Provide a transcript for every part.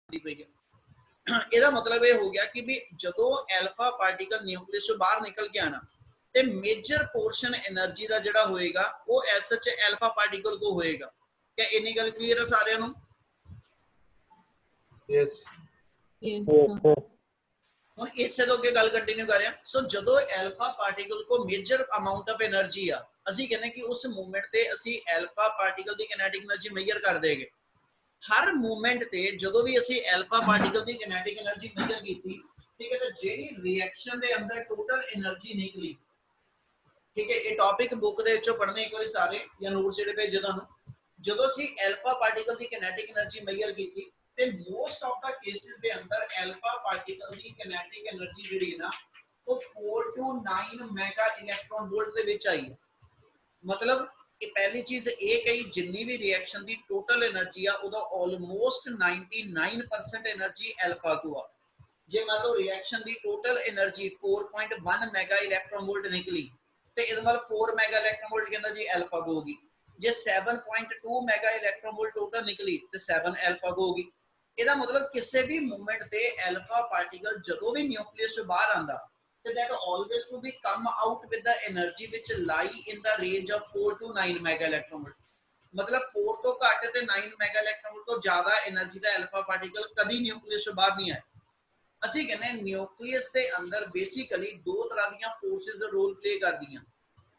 आती पई है। ਇਹਦਾ मतलब ये हो गया कि भी ਜਦੋਂ ਐਲਫਾ ਪਾਰਟੀਕਲ ਨਿਊਕਲੀਅਸ ਚੋਂ ਬਾਹਰ ਨਿਕਲ ਕੇ ਆਣਾ ਤੇ ਮੇਜਰ ਪੋਰਸ਼ਨ એનર્ਜੀ ਦਾ ਜਿਹੜਾ ਹੋਏਗਾ ਉਹ ਐਸ ਸੱਚ ਐਲਫਾ ਪਾਰਟੀਕਲ ਕੋ ਹੋਏਗਾ। क्या ਇੰਨੀ ਗੱਲ ਕਲੀਅਰ ਹੈ ਸਾਰਿਆਂ ਨੂੰ? यस yes ਹੁਣ ਇਸੇ ਤੋਂ ਅੱਗੇ ਗੱਲ ਕੰਟੀਨਿਊ ਕਰ ਰਹੇ ਹਾਂ। ਸੋ ਜਦੋਂ ਐਲਫਾ ਪਾਰਟੀਕਲ ਕੋ ਮੇਜਰ ਅਮਾਉਂਟ ਆਫ એનર્ਜੀ ਆ ਅਸੀਂ ਕਹਿੰਦੇ ਕਿ ਉਸ ਮੂਵਮੈਂਟ ਤੇ ਅਸੀਂ ਐਲਫਾ ਪਾਰਟੀਕਲ ਦੀ ਕਿਨੈਟਿਕ એનર્ਜੀ ਮੇਜਰ ਕਰ ਦੇਗੇ। हर मूवमेंट ते जो भी असी एल्फा पार्टिकल की किनेटिक एनर्जी मेजर की, ठीक है, तो जेडी रिएक्शन दे अंदर टोटल एनर्जी निकली, ठीक है, ये टॉपिक बुक दे विचों पढ़ने एक बार सारे या नोट्स जेडे भेजे तुहानू। जो असी एल्फा पार्टिकल की किनेटिक एनर्जी मेजर की ते most of the cases they अंदर एल्फा पार्टिकल की किनेटिक एनर्जी जेडी है ना वो 4 to 9 मेगा इलेक्ट्रॉन वोल्ट दे विच आई है। मतलब ये पहली चीज ये कही जिन्नी भी रिएक्शन की टोटल एनर्जी आ उदा ऑलमोस्ट 99% एनर्जी एल्फा को आ। जे मान लो रिएक्शन की total energy 4.1 mega electron volt निकली तो इस मतलब 4 मेगा इलेक्ट्रॉन वोल्ट के अंदर जी एल्फा को होगी। जे 7.2 मेगा इलेक्ट्रॉन वोल्ट टोटल निकली तो 7 एल्फा को होगी। ਇਹਦਾ मतलब किसी भी मूवमेंट ते एल्फा पार्टिकल जो भी न्यूक्लियस से बाहर आंदा that always to be come out with the energy which lie in the range of 4 to 9 mega electron volt। मतलब 4 तो घट ते 9 मेगा इलेक्ट्रॉन वोल्ट तो ज्यादा एनर्जी दा अल्फा पार्टिकल कभी न्यूक्लियस से बाहर नहीं आया। ਅਸੀਂ ਕਹਿੰਦੇ न्यूक्लियस ਦੇ ਅੰਦਰ बेसिकली दो तरह ਦੀਆਂ फोर्सेस ਦਾ रोल प्ले ਕਰਦੀਆਂ।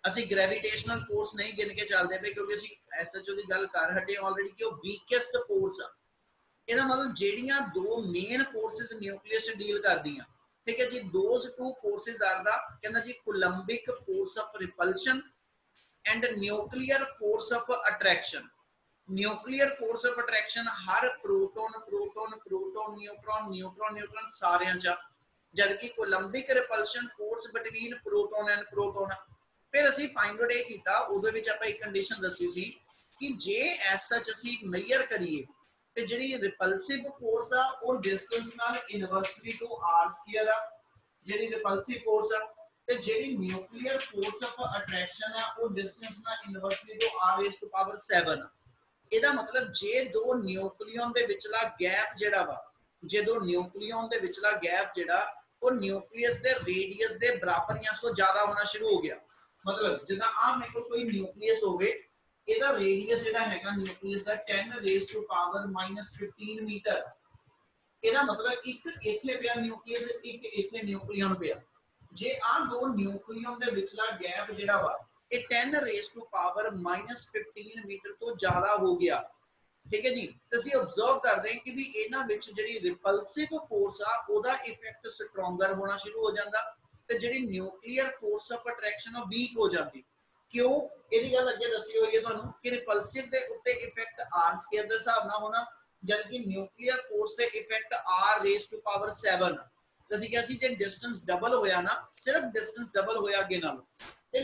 ਅਸੀਂ ਗ੍ਰੈਵਿਟੇਸ਼ਨਲ ਫੋਰਸ ਨਹੀਂ ਗਿਣ ਕੇ ਚੱਲਦੇ ਪਏ ਕਿਉਂਕਿ ਅਸੀਂ ਐਸਐਚਓ ਦੀ ਗੱਲ ਕਰ ਹਟੇ ਆਲਰੇਡੀ ਕਿ ਉਹ ਵੀਕੈਸਟ ਫੋਰਸ ਆ। ਇਹਦਾ ਮਤਲਬ ਜਿਹੜੀਆਂ ਦੋ ਮੇਨ ਫੋਰਸਸ न्यूक्लियस से डील ਕਰਦੀਆਂ, ठीक है जी, those two forces are the कहना जी coulombic force of repulsion and nuclear force of attraction। nuclear force of attraction her proton proton proton neutron neutron neutron सारे चा, जबकि coulombic repulsion force between proton and proton। फिर ਅਸੀਂ find out ਇਹ ਕੀਤਾ ਉਹਦੇ ਵਿੱਚ ਆਪਾਂ ਇੱਕ ਕੰਡੀਸ਼ਨ ਦੱਸੀ ਸੀ ਕਿ ਜੇ ਐਸ ਸੱਚ ਅਸੀਂ ਮੇਜਰ ਕਰੀਏ ਤੇ ਜਿਹੜੀ ਰਿਪਲਸਿਵ ਫੋਰਸ ਆ ਉਹ ਡਿਸਟੈਂਸ ਨਾਲ ਇਨਵਰਸਲੀ ਟੂ r ਸਕੁਅਰ ਆ ਜਿਹੜੀ ਰਿਪਲਸਿਵ ਫੋਰਸ ਆ, ਤੇ ਜਿਹੜੀ ਨਿਊਕਲੀਅਰ ਫੋਰਸ ਆਫ ਅਟਰੈਕਸ਼ਨ ਆ ਉਹ ਡਿਸਟੈਂਸ ਨਾਲ inversely to r raise to power 7 ਆ। ਇਹਦਾ ਮਤਲਬ ਜੇ ਦੋ ਨਿਊਕਲੀਅਨ ਦੇ ਵਿਚਲਾ ਗੈਪ ਜਿਹੜਾ ਵਾ, ਜੇ ਦੋ ਨਿਊਕਲੀਅਨ ਦੇ ਵਿਚਲਾ ਗੈਪ ਜਿਹੜਾ ਉਹ ਨਿਊਕਲੀਅਸ ਦੇ ਰੇਡੀਅਸ ਦੇ ਬਰਾਬਰ ਜਾਂ ਤੋਂ ਜ਼ਿਆਦਾ ਹੋਣਾ ਸ਼ੁਰੂ ਹੋ ਗਿਆ। मतलब जिदा आ मेरे को कोई न्यूक्लियस होवे ਇਹਦਾ ਰੇਡੀਅਸ ਜਿਹੜਾ ਹੈਗਾ ਨਿਊਕਲੀਅਸ ਦਾ 10 ਰੇਜ਼ ਟੂ ਪਾਵਰ -15 ਮੀਟਰ। ਇਹਦਾ ਮਤਲਬ ਇੱਕ ਇੱਥੇ ਪਿਆ ਨਿਊਕਲੀਅਸ, ਇੱਕ ਇੱਥੇ ਨਿਊਕਲੀਅਨ ਪਿਆ। ਜੇ ਆ ਦੋ ਨਿਊਕਲੀਅਨ ਦੇ ਵਿਚਲਾ ਗੈਪ ਜਿਹੜਾ ਵਾ ਇਹ 10 ਰੇਜ਼ ਟੂ ਪਾਵਰ -15 ਮੀਟਰ ਤੋਂ ਜ਼ਿਆਦਾ ਹੋ ਗਿਆ, ਠੀਕ ਹੈ ਜੀ, ਤੇ ਅਸੀਂ ਆਬਜ਼ਰਵ ਕਰਦੇ ਹਾਂ ਕਿ ਵੀ ਇਹਨਾਂ ਵਿੱਚ ਜਿਹੜੀ ਰਿਪਲਸਿਵ ਫੋਰਸ ਆ ਉਹਦਾ ਇਫੈਕਟ ਸਟਰੋਂਗਰ ਹੋਣਾ ਸ਼ੁਰੂ ਹੋ ਜਾਂਦਾ ਤੇ ਜਿਹੜੀ ਨਿਊਕਲੀਅਰ ਫੋਰਸ ਆਫ ਅਟਰੈਕਸ਼ਨ ਉਹ ਵੀਕ ਹੋ ਜਾਂਦੀ। क्यों ਇਹਦੀ ਗੱਲ ਅੱਗੇ ਦੱਸੀ ਹੋਈ ਹੈ ਤੁਹਾਨੂੰ ਕਿ ਰਿਪਲਸਿਵ ਦੇ ਉੱਤੇ ਇਫੈਕਟ r ਸਕੁਅਰ ਦੇ ਹਿਸਾਬ ਨਾਲ ਹੋਣਾ, ਜਦਕਿ ਨਿਊਕਲੀਅਰ ਫੋਰਸ ਤੇ effect r raise to power 7। ਅਸੀਂ ਕਿਹਾ ਸੀ ਜੇ ਡਿਸਟੈਂਸ ਡਬਲ ਹੋਇਆ ਨਾ, ਸਿਰਫ ਡਿਸਟੈਂਸ ਡਬਲ ਹੋਇਆ ਅੱਗੇ ਨਾਲ ਤੇ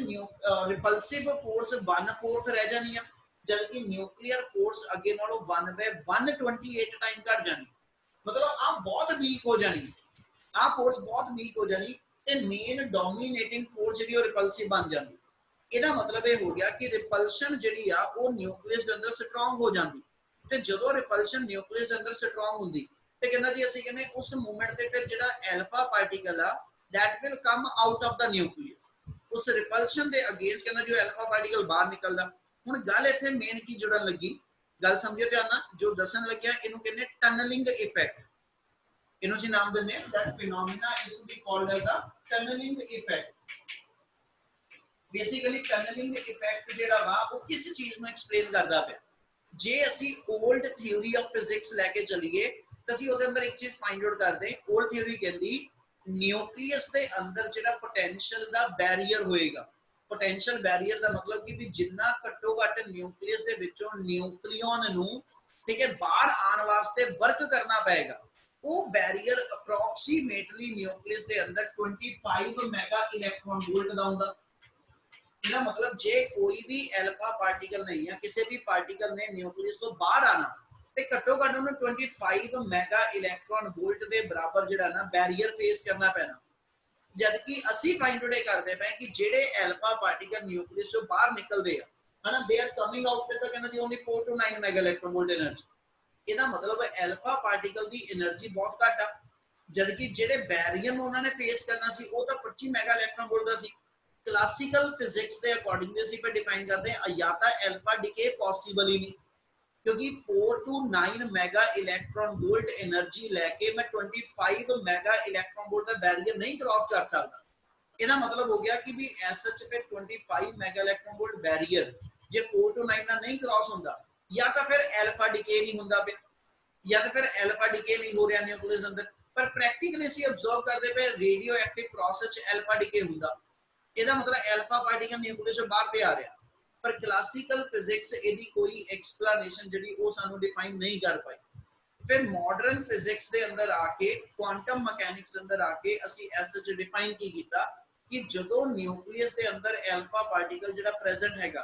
ਰਿਪਲਸਿਵ ਫੋਰਸ 1/4 ਰਹਿ ਜਾਣੀ ਆ, ਜਦਕਿ ਨਿਊਕਲੀਅਰ ਫੋਰਸ ਅੱਗੇ ਨਾਲੋਂ 1/128 ਟਾਈਮ ਘਟ ਜਾਣੀ। ਮਤਲਬ ਆ ਬਹੁਤ ਵੀਕ ਹੋ ਜਾਣੀ, ਆ ਫੋਰਸ ਬਹੁਤ ਵੀਕ ਹੋ ਜਾਣੀ ਤੇ ਮੇਨ ਡੋਮੀਨੇਟਿੰਗ ਫੋਰਸ ਜਿਹੜੀ ਉਹ ਰਿਪਲਸਿਵ ਬਣ ਜਾਂਦੀ। ਇਹਦਾ ਮਤਲਬ ਇਹ ਹੋ ਗਿਆ ਕਿ ਰਿਪਲਸ਼ਨ ਜਿਹੜੀ ਆ ਉਹ ਨਿਊਕਲੀਅਸ ਦੇ ਅੰਦਰ ਸਟਰੋਂਗ ਹੋ ਜਾਂਦੀ ਤੇ ਜਦੋਂ ਰਿਪਲਸ਼ਨ ਨਿਊਕਲੀਅਸ ਦੇ ਅੰਦਰ ਸਟਰੋਂਗ ਹੁੰਦੀ ਤੇ ਕਹਿੰਦਾ ਜੀ ਅਸੀਂ ਕਹਿੰਦੇ ਉਸ ਮੂਵਮੈਂਟ ਤੇ ਫਿਰ ਜਿਹੜਾ ਐਲਫਾ ਪਾਰਟੀਕਲ ਆ that will come out of the nucleus। ਉਸ ਰਿਪਲਸ਼ਨ ਦੇ ਅਗੇਂਸਟ ਕਹਿੰਦਾ ਜੋ ਐਲਫਾ ਪਾਰਟੀਕਲ ਬਾਹਰ ਨਿਕਲਦਾ। ਹੁਣ ਗੱਲ ਇੱਥੇ ਮੇਨ ਕੀ ਜੁੜਨ ਲੱਗੀ, ਗੱਲ ਸਮਝਿਓ ਧਿਆਨ ਨਾਲ, ਜੋ ਦੱਸਣ ਲੱਗਿਆ ਇਹਨੂੰ ਕਹਿੰਦੇ ਟਨਲਿੰਗ ਇਫੈਕਟ। ਇਹਨੂੰ ਅਸੀਂ ਨਾਮ ਦਿੰਦੇ ਹਾਂ that phenomena is to be called as a tunneling effect। Basically tunneling effect ਜਿਹੜਾ ਵਾ ਉਹ ਕਿਸ ਚੀਜ਼ ਨੂੰ ਐਕਸਪਲੇਨ ਕਰਦਾ ਪਿਆ। ਜੇ ਅਸੀਂ 올ਡ ਥਿਉਰੀ ਆਫ ਫਿਜ਼ਿਕਸ ਲੈ ਕੇ ਚੱਲੀਏ ਤਾਂ ਅਸੀਂ ਉਹਦੇ ਅੰਦਰ ਇੱਕ ਚੀਜ਼ ਫਾਈਂਡ ਆਊਟ ਕਰਦੇ ਹਾਂ। 올ਡ ਥਿਉਰੀ ਕਹਿੰਦੀ ਨਿਊਕਲੀਅਸ ਦੇ ਅੰਦਰ ਜਿਹੜਾ ਪੋਟੈਂਸ਼ੀਅਲ ਦਾ ਬੈਰੀਅਰ ਹੋਏਗਾ, ਪੋਟੈਂਸ਼ੀਅਲ ਬੈਰੀਅਰ ਦਾ ਮਤਲਬ ਕਿ ਵੀ ਜਿੰਨਾ ਘੱਟੋ ਘੱਟ ਨਿਊਕਲੀਅਸ ਦੇ ਵਿੱਚੋਂ ਨਿਊਕਲੀਓਨ ਨੂੰ ਠੀਕ ਹੈ ਬਾਹਰ ਆਉਣ ਵਾਸਤੇ ਵਰਕ ਕਰਨਾ ਪਏਗਾ, ਉਹ ਬੈਰੀਅਰ ਅਪਰੋਕਸੀਮੇਟਲੀ ਨਿਊਕਲੀਅਸ ਦੇ ਅੰਦਰ 25 ਮੈਗਾ ਇਲੈਕਟ੍ਰੋਨ ਵੋਲਟ ਦਾ ਹੁੰਦਾ। ਇਹਦਾ ਮਤਲਬ ਜੇ ਕੋਈ ਵੀ ਐਲਫਾ ਪਾਰਟੀਕਲ ਨਹੀਂ ਆ, ਕਿਸੇ ਵੀ ਪਾਰਟੀਕਲ ਨੇ ਨਿਊਕਲੀਅਸ ਤੋਂ ਬਾਹਰ ਆਣਾ ਤੇ ਘੱਟੋ ਘੱਟ ਉਹਨੂੰ 25 ਮੈਗਾ ਇਲੈਕਟ੍ਰੋਨ ਵੋਲਟ ਦੇ ਬਰਾਬਰ ਜਿਹੜਾ ਨਾ ਬੈਰੀਅਰ ਫੇਸ ਕਰਨਾ ਪੈਣਾ। ਜਦਕਿ ਅਸੀਂ ਫਾਈਂਡ ਆਊਟ ਕਰਦੇ ਪਏ ਕਿ ਜਿਹੜੇ ਐਲਫਾ ਪਾਰਟੀਕਲ ਨਿਊਕਲੀਅਸ ਤੋਂ ਬਾਹਰ ਨਿਕਲਦੇ ਆ ਹਨਾ, they are coming out with ਕਹਿੰਦਾ ਜੀ only 4 to 9 mega electron volt energy. ਇਹਦਾ ਮਤਲਬ ਐਲਫਾ ਪਾਰਟੀਕਲ ਦੀ એનર્ਜੀ ਬਹੁਤ ਘੱਟ ਆ, ਜਦਕਿ ਜਿਹੜੇ ਬੈਰੀਅਰ ਨੂੰ ਉਹਨਾਂ ਨੇ ਫੇਸ ਕਰਨਾ ਸੀ ਉਹ ਤਾਂ 25 ਮੈਗਾ ਇਲੈਕਟ੍ਰੋਨ ਵੋਲਟ ਦਾ ਸੀ। क्लासिकल फिजिक्स के अकॉर्डिंग ਅਸੀਂ ਫਿਰ डिफाइन करते हैं या तो अल्फा डिके पॉसिबल ही नहीं, क्योंकि 4 to 9 mega electron volt energy लेके मैं 25 मैगा इलेक्ट्रॉन वोल्ट का बैरियर नहीं क्रॉस कर सकता। ਇਹਦਾ मतलब हो गया कि भी एसएच फिर 25 mega electron volt barrier J 4 to 9 ਨਾਲ नहीं क्रॉस ਹੁੰਦਾ, या तो फिर अल्फा डिके नहीं ਹੁੰਦਾ ਪਿਆ, या तो फिर अल्फा डिके नहीं हो रहा न्यूक्लियस अंदर। पर प्रैक्टिकली ਅਸੀਂ ऑब्जर्व करते पे रेडियो एक्टिव प्रोसेस च अल्फा डिके ਹੁੰਦਾ, ਇਹਦਾ मतलब अल्फा पार्टिकल न्यूक्लियस से बाहर पे आ रहा। पर क्लासिकल फिजिक्स ਇਹਦੀ ਕੋਈ एक्सप्लेनेशन ਜਿਹੜੀ ਉਹ ਸਾਨੂੰ डिफाइन नहीं कर पाई। फिर मॉडर्न फिजिक्स ਦੇ ਅੰਦਰ ਆ ਕੇ ਕੁਆਂਟਮ ਮਕੈਨਿਕਸ ਦੇ ਅੰਦਰ ਆ ਕੇ ਅਸੀਂ ਐਸਐਚ डिफाइन ਕੀ ਕੀਤਾ ਕਿ ਜਦੋਂ ਨਿਊਕਲੀਅਸ ਦੇ ਅੰਦਰ ਅਲਫਾ ਪਾਰਟੀਕਲ ਜਿਹੜਾ ਪ੍ਰੈਜ਼ੈਂਟ ਹੈਗਾ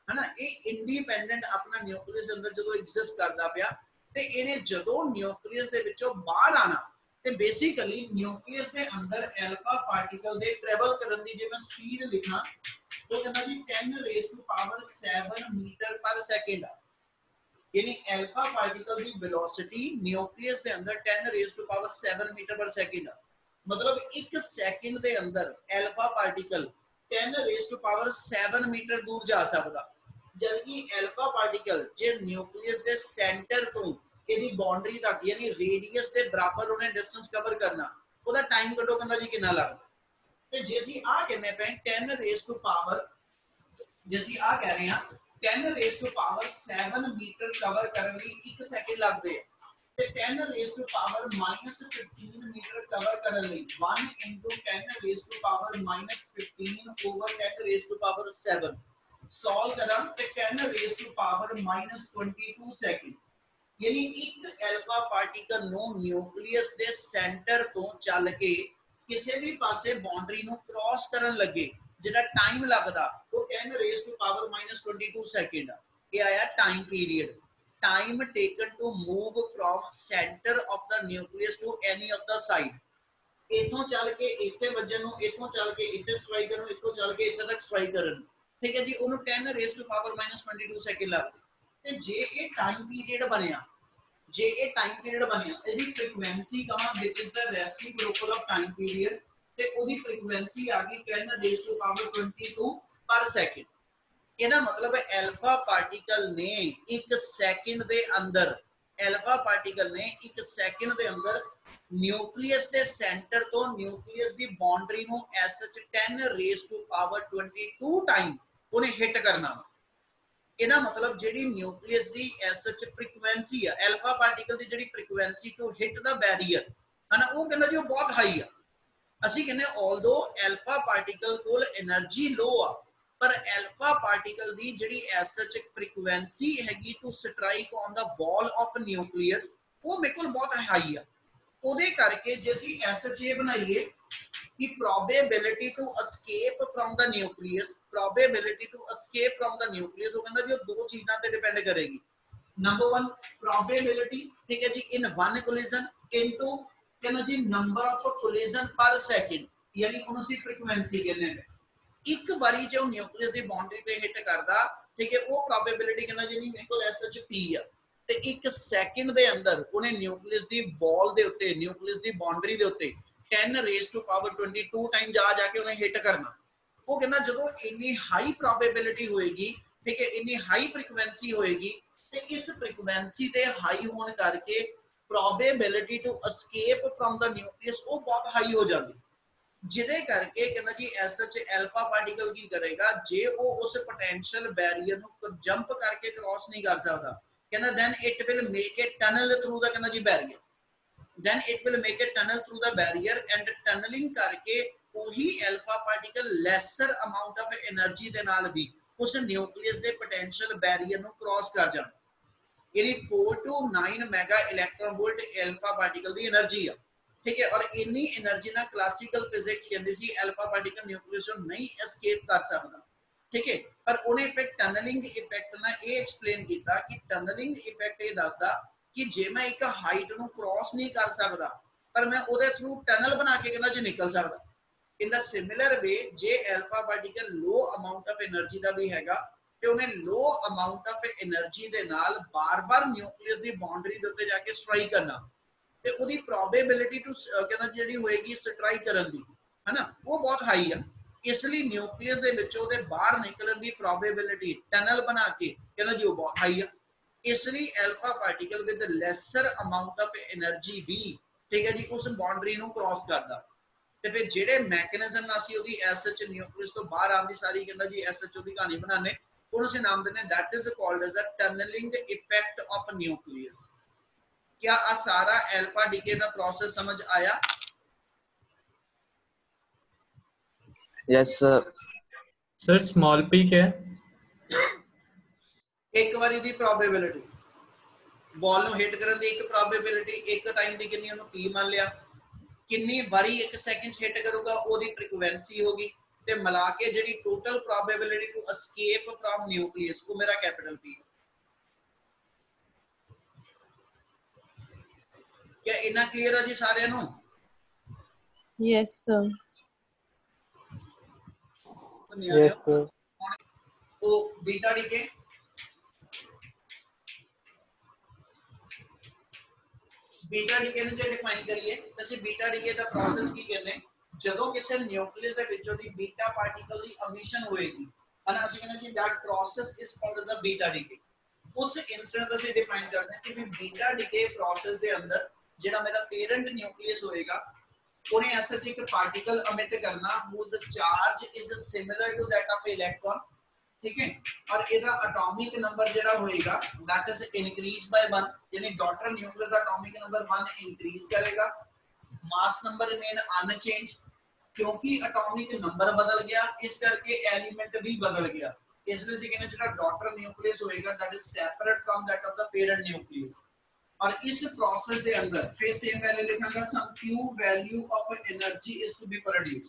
ਹੈ ਨਾ, ਇਹ ਇੰਡੀਪੈਂਡੈਂਟ ਆਪਣਾ ਨਿਊਕਲੀਅਸ ਦੇ ਅੰਦਰ ਜਦੋਂ ਐਗਜ਼ਿਸਟ ਕਰਦਾ ਪਿਆ ਤੇ ਇਹਨੇ ਜਦੋਂ ਨਿਊਕਲੀਅਸ ਦੇ ਵਿੱਚੋਂ ਬਾਹਰ ਆਣਾ ਤੇ ਬੇਸਿਕਲੀ ਨਿਊਕਲੀਅਸ ਦੇ ਅੰਦਰ ਅਲਫਾ ਪਾਰਟੀਕਲ ਦੇ ਟਰੈਵਲ ਕਰਨ ਦੀ ਜੇ ਮੈਂ ਸਪੀਡ ਲਿਖਾਂ तो कहना जी 10 रेज़ टू पावर 7 मीटर पर सेकंड, यानी अल्फा पार्टिकल की वेलोसिटी न्यूक्लियस के अंदर 10 रेज़ टू पावर 7 मीटर पर सेकंड, मतलब एक सेकंड के अंदर alpha particle 10 raise to power 7 metre दूर जा सकता, जबकि अल्फा पार्टिकल जे न्यूक्लियस के सेंटर तो ਇਹਦੀ ਬਾਉਂਡਰੀ तक यानी रेडियस के बराबर उन्हें डिस्टेंस कवर करना, ਉਹਦਾ टाइम कटो कहना जी कितना लगता। ਤੇ ਜੇ ਅਸੀਂ ਆ ਕਹਿੰਦੇ ਪਏ 10 ਰੇਜ਼ ਟੂ ਪਾਵਰ, ਜੇ ਅਸੀਂ ਆ ਕਹਿ ਰਹੇ ਹਾਂ 10 raise to power 7 metre cover ਕਰਨ ਲਈ 1 ਸੈਕਿੰਡ ਲੱਗਦੇ ਆ, ਤੇ 10 raise to power -15 metre cover ਕਰਨ ਲਈ 1 10 raise to power -15 over 10 raise to power 7 solve ਕਰਾਂ ਤੇ 10 ਰੇਜ਼ ਟੂ ਪਾਵਰ -22 ਸੈਕਿੰਡ, यानी एक अल्फा पार्टिकल नो न्यूक्लियस दे सेंटर तो चल के किसी भी पासे बाउंड्री नु क्रॉस करन लगे जिहड़ा टाइम लगदा वो 10 रेज़ टू पावर -22 सेकंड। ये आया time period, time taken to move from centre of the nucleus to any of the side. इथों चल के इथे वजन नु, इथों चल के इथे स्ट्राइक करन, इथों चल के इथे तक स्ट्राइक करन, ठीक है जी। उन्होंने 10 रेज़ टू पावर -22 सेकंड लगदे। ਤੇ ਜੇ ਇਹ ਟਾਈਮ ਪੀਰੀਅਡ ਬਣਿਆ, ਜੇ ਇਹ ਟਾਈਮ ਪੀਰੀਅਡ ਬਣਿਆ, ਇਹਦੀ ਫ੍ਰੀਕੁਐਂਸੀ ਕਹਾਂ which is the reciprocal of time period, ਤੇ ਉਹਦੀ ਫ੍ਰੀਕੁਐਂਸੀ ਆ ਗਈ 10 ਰੇਜ਼ ਟੂ ਪਾਵਰ 22 ਪਰ ਸੈਕਿੰਡ। ਇਹਦਾ ਮਤਲਬ ਹੈ ਅਲਫਾ ਪਾਰਟੀਕਲ ਨੇ ਇੱਕ ਸੈਕਿੰਡ ਦੇ ਅੰਦਰ, ਅਲਫਾ ਪਾਰਟੀਕਲ ਨੇ ਇੱਕ ਸੈਕਿੰਡ ਦੇ ਅੰਦਰ ਨਿਊਕਲੀਅਸ ਦੇ ਸੈਂਟਰ ਤੋਂ ਨਿਊਕਲੀਅਸ ਦੀ ਬਾਉਂਡਰੀ ਨੂੰ SH 10 raise to power 22 time ਉਹਨੇ ਹਿੱਟ ਕਰਨਾ। ਇਹਦਾ ਮਤਲਬ ਜਿਹੜੀ ਨਿਊਕਲੀਅਸ ਦੀ ਐਸਐਚ ਫ੍ਰੀਕੁਐਂਸੀ ਆ, ਅਲਫਾ ਪਾਰਟੀਕਲ ਦੀ ਜਿਹੜੀ frequency to hit the barrier ਹੈ ਨਾ, ਉਹ ਕਹਿੰਦਾ ਜੀ ਉਹ ਬਹੁਤ ਹਾਈ ਆ। ਅਸੀਂ ਕਹਿੰਦੇ ਆਲਦੋ ਅਲਫਾ ਪਾਰਟੀਕਲ ਕੋਲ એનર્ਜੀ ਲੋ ਆ, ਪਰ ਅਲਫਾ ਪਾਰਟੀਕਲ ਦੀ ਜਿਹੜੀ ਐਸਐਚ ਫ੍ਰੀਕੁਐਂਸੀ ਹੈਗੀ to strike on the wall of nucleus ਉਹ ਮੇਰੇ ਕੋਲ ਬਹੁਤ ਹਾਈ ਆ। ਉਹਦੇ ਕਰਕੇ ਜੇ ਅਸੀਂ ਐਸਐਚ ਬਣਾਈਏ कि probability to escape from the nucleus, probability to escape from the nucleus वो कहता जी दो चीज़ों पे डिपेंड करेगी। नंबर 1 probability, ठीक है जी, in one collision into कहना जी number of collision per second, यानी उन्होंने सी फ्रीक्वेंसी कहने हैं। एक बारी जो न्यूक्लियस की बाउंड्री पे हिट करता, ठीक है, वो प्रोबेबिलिटी कहना जी नहीं मेरे को एसएच पी आ, ते एक सेकंड दे अंदर उन्हें न्यूक्लियस की वॉल दे उत्ते, न्यूक्लियस की बाउंड्री दे उत्ते 10 रेज़ टू पावर 22 टाइम जाके उन्हें हिट करना। वो कहना जो इन्नी हाई प्रोबेबिलिटी होएगी, ठीक है, इन्नी हाई फ्रीक्वेंसी होएगी, तो इस फ्रीक्वेंसी ते हाई होने करके probability to escape from the nucleus वो बहुत हाई हो जाती, जिदे करके कहना जी एसएच अल्फा पार्टिकल की करेगा जे वो उस पोटेंशियल बैरियर नु जंप करके क्रॉस नहीं कर सकता, कहना then it will make a tunnel through the कहना जी barrier, then it will make a tunnel through the barrier and tunneling करके वही alpha particle lesser amount of energy ਦੇ ਨਾਲ ਵੀ ਉਸ ਨਿਊਕਲੀਅਸ ਦੇ potential barrier ਨੂੰ cross ਕਰ ਜਾਂਦਾ। यानी 4 to 9 mega electron volt alpha particle ਦੀ એનર્ਜੀ ਆ, ਠੀਕ ਹੈ। ਔਰ ਇੰਨੀ એનર્ਜੀ ਨਾਲ ਕਲਾਸਿਕਲ ਫਿਜ਼ਿਕਸ ਕਹਿੰਦੀ ਸੀ ਅਲਫਾ ਪਾਰਟੀਕਲ ਨਿਊਕਲੀਅਸ ਤੋਂ ਨਹੀਂ ਐਸਕੇਪ ਕਰ ਸਕਦਾ, ਠੀਕ ਹੈ। ਪਰ ਉਹਨੇ ਫਿਰ ਟਨਲਿੰਗ ਇਫੈਕਟ ਨਾਲ ਇਹ ਐਕਸਪਲੇਨ ਕੀਤਾ ਕਿ ਟਨਲਿੰਗ ਇਫੈਕਟ ਇਹ ਦੱਸਦਾ कि जे मैं एक हाइट ਨੂੰ क्रॉस नहीं कर सकता पर मैं ਉਹਦੇ थ्रू टनल बना के कहना जी निकल सकता। इन द सिमिलर वे जे alpha particle low amount of energy ਦਾ ਵੀ ਹੈਗਾ ਤੇ ਉਹਨੇ ਲੋ ਅਮਾਉਂਟ ਆਫ એનર્ਜੀ ਦੇ ਨਾਲ ਬਾਰ-ਬਾਰ ਨਿਊਕਲੀਅਸ ਦੀ ਬਾਉਂਡਰੀ ਦੇ ਉੱਤੇ ਜਾ ਕੇ ਸਟ੍ਰਾਈਕ ਕਰਨਾ ਤੇ ਉਹਦੀ ਪ੍ਰੋਬੇਬਿਲਿਟੀ ਟੂ ਕਹਿੰਦਾ ਜਿਹੜੀ ਹੋਏਗੀ ਸਟ੍ਰਾਈਕ ਕਰਨ ਦੀ ਹੈਨਾ ਉਹ ਬਹੁਤ ਹਾਈ ਆ। ਇਸ ਲਈ ਨਿਊਕਲੀਅਸ ਦੇ ਵਿੱਚੋਂ ਉਹਦੇ ਬਾਹਰ ਨਿਕਲਣ ਦੀ ਪ੍ਰੋਬੇਬਿਲਿਟੀ ਟਨਲ ਬਣਾ ਕੇ ਕਹਿੰਦਾ ਜੀ ਉਹ ਬਹੁਤ ਹਾਈ ਆ। ਇਸ ਲਈ alpha particle with lesser amount of energy ਵੀ ਠੀਕ ਹੈ ਜੀ ਉਸ ਬਾਉਂਡਰੀ ਨੂੰ ਕ੍ਰਾਸ ਕਰਦਾ ਤੇ ਫਿਰ ਜਿਹੜੇ ਮੈਕੈਨਿਜ਼ਮ ਨਾਲ ਅਸੀਂ ਉਹਦੀ ਐਸਐਚ ਨਿਊਕਲੀਅਸ ਤੋਂ ਬਾਹਰ ਆਉਣ ਦੀ ਸਾਰੀ ਕਹਿੰਦਾ ਜੀ ਐਸਐਚਓ ਦੀ ਕਹਾਣੀ ਬਣਾਣੇ ਉਹਨੂੰ ਅਸੀਂ ਨਾਮ ਦਿੰਦੇ that is called as a tunnelling effect of nucleus. क्या आ सारा अल्फा डीके का प्रोसेस समझ आया? यस सर स्मॉल पी क्या है? एक बारी दी प्रोबेबिलिटी वॉल ਨੂੰ ਹਿੱਟ ਕਰਨ ਦੀ ਇੱਕ ਪ੍ਰੋਬੇਬਿਲਿਟੀ ਇੱਕ ਟਾਈਮ ਦੀ ਕਿੰਨੀ ਉਹਨੂੰ p ਮੰਨ ਲਿਆ ਕਿੰਨੀ ਵਾਰੀ ਇੱਕ ਸੈਕਿੰਡ ਹਿੱਟ ਕਰੂਗਾ ਉਹਦੀ ਫ੍ਰੀਕੁਐਂਸੀ ਹੋਗੀ ਤੇ ਮਿਲਾ ਕੇ ਜਿਹੜੀ total probability to escape from nucleus ਉਹ ਮੇਰਾ ਕੈਪੀਟਲ P। क्या इतना क्लियर है जी सारे नु? Yes, sir. यस सर वो बीटा डीके ਨੂੰ ਜੇ ਡਿਫਾਈਨ ਕਰੀਏ ਤਾਂ ਅਸੀਂ बीटा डीके ਦਾ ਪ੍ਰੋਸੈਸ ਕੀ ਕਹਿੰਦੇ ਜਦੋਂ ਕਿਸੇ ਨਿਊਕਲੀਅਸ ਦੇ ਵਿੱਚੋਂ ਦੀ बीटा ਪਾਰਟੀਕਲ ਦੀ ਐਮਿਸ਼ਨ ਹੋਏਗੀ ਹਨਾ ਅਸੀਂ ਕਹਿੰਦੇ ਜੀ that process is called the beta decay. उस इंस्टेंट ਅਸੀਂ ਡਿਫਾਈਨ ਕਰਦੇ ਹਾਂ ਕਿ ਵੀ बीटा डीके ਪ੍ਰੋਸੈਸ ਦੇ ਅੰਦਰ ਜਿਹੜਾ ਮੇਰਾ पेरेंट न्यूक्लियस होएगा उन्हें ऐसा एक पार्टिकल एमिट करना whose charge is similar to that of electron ठीक है और ਇਹਦਾ एटॉमिक नंबर ਜਿਹੜਾ होएगा that is increase by 1 यानी डॉटर न्यूक्लियस ਦਾ एटॉमिक नंबर 1 इंक्रीज करेगा मास नंबर रिमेन अनचेंज क्योंकि एटॉमिक नंबर बदल गया इस करके एलिमेंट भी बदल गया इसलिए ਅਸੀਂ ਕਹਿੰਦੇ ਜਿਹੜਾ डॉटर न्यूक्लियस होएगा that is separate from that of the parent nucleus. और इस प्रोसेस के अंदर फिर सेम वैल्यू लिखांगा some q value of energy is to be produced.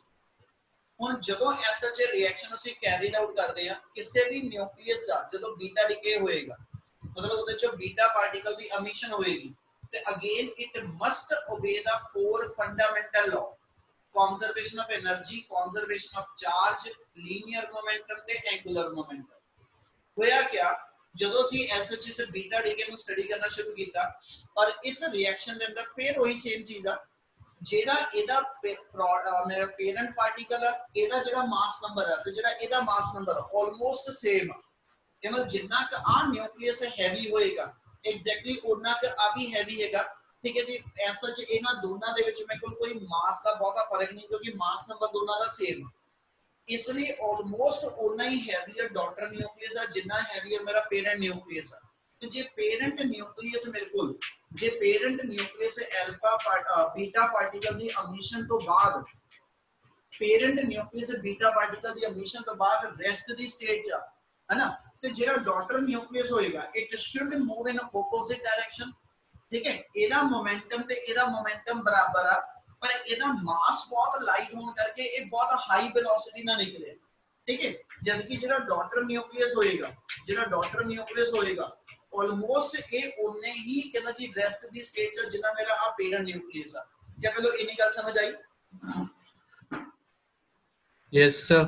ਹੁਣ ਜਦੋਂ ਐਸਐਚ ਰਿਐਕਸ਼ਨ ਅਸੀਂ ਕੈਰੀਡ ਆਊਟ ਕਰਦੇ ਆ ਕਿਸੇ ਵੀ ਨਿਊਕਲੀਅਸ ਦਾ ਜਦੋਂ ਬੀਟਾ ਡਿਕੇ ਹੋਏਗਾ ਮਤਲਬ ਉਹਦੇ ਚੋਂ ਬੀਟਾ ਪਾਰਟੀਕਲ ਦੀ ਐਮਿਸ਼ਨ ਹੋਏਗੀ ਤੇ again it must obey the 4 fundamental law conservation of energy conservation of charge linear momentum ਤੇ ਐਂਗੂਲਰ ਮੋਮੈਂਟਮ। ਹੋਇਆ क्या ਜਦੋਂ ਅਸੀਂ ਐਸਐਚ ਇਸ ਬੀਟਾ ਡਿਕੇ ਨੂੰ ਸਟੱਡੀ ਕਰਨਾ ਸ਼ੁਰੂ ਕੀਤਾ ਔਰ ਇਸ ਰਿਐਕਸ਼ਨ ਦੇ ਅੰਦਰ ਫਿਰ ਉਹੀ ਸੇਮ ਚੀਜ਼ ਆ ਜਿਹੜਾ ਇਹਦਾ ਮੇਰਾ ਪੇਰੈਂਟ ਪਾਰਟੀਕਲ ਆ ਇਹਦਾ ਜਿਹੜਾ ਮਾਸ ਨੰਬਰ ਆ ਤੇ ਜਿਹੜਾ ਇਹਦਾ ਮਾਸ ਨੰਬਰ ਆਲਮੋਸਟ ਸੇਮ ਆ ਮਤਲਬ ਜਿੰਨਾ ਕ ਆ ਨਿਊਕਲੀਅਸ ਹੈਵੀ ਹੋਏਗਾ ਐਗਜ਼ੈਕਟਲੀ ਉਨਾ ਕ ਆ ਵੀ ਹੈਵੀ ਹੈਗਾ ਠੀਕ ਹੈ ਜੀ। ਐਸਐਚ ਇਹਨਾਂ ਦੋਨਾਂ ਦੇ ਵਿੱਚ ਮੇਰੇ ਕੋਲ ਕੋਈ ਮਾਸ ਦਾ ਬਹੁਤਾ ਫਰਕ ਨਹੀਂ ਕਿਉਂਕਿ ਮਾਸ ਨੰਬਰ ਦੋਨਾਂ ਦਾ ਸੇਮ इसलिए ऑलमोस्ट उतना ही हैवी डॉटर न्यूक्लियस है जितना हैवी मेरा पेरेंट न्यूक्लियस है। तो जे पेरेंट न्यूक्लियस मेरे को जे parent nucleus alpha beta particle दी एमिशन तो बाद पेरेंट न्यूक्लियस बीटा पार्टिकल दी एमिशन तो बाद रेस्ट दी स्टेट च है ना तो जेड़ा डॉटर न्यूक्लियस होएगा it should move in opposite direction ठीक है। एदा मोमेंटम बराबर है पर ਇਹਦਾ ਮਾਸ ਬਹੁਤ ਲਾਈਟ ਹੋਣ ਕਰਕੇ ਇਹ ਬਹੁਤ ਹਾਈ ਵੈਲੋਸਿਟੀ ਨਾਲ ਨਿਕਲੇ ਠੀਕ ਹੈ ਜਦਕਿ ਜਿਹੜਾ ਡਾਟਰ ਨਿਊਕਲੀਅਸ ਹੋਏਗਾ ਆਲਮੋਸਟ ਇਹ ਉਨੇ ਹੀ ਕਹਿੰਦਾ ਜੀ ਰੈਸਟ ਦੀ ਸਟੇਟ ਚ ਜਿੰਨਾ ਮੇਰਾ ਆ ਪੇਰੈਂਟ ਨਿਊਕਲੀਅਸ ਆ। क्या चलो इन्हीं ਗੱਲ समझ आई? Yes sir.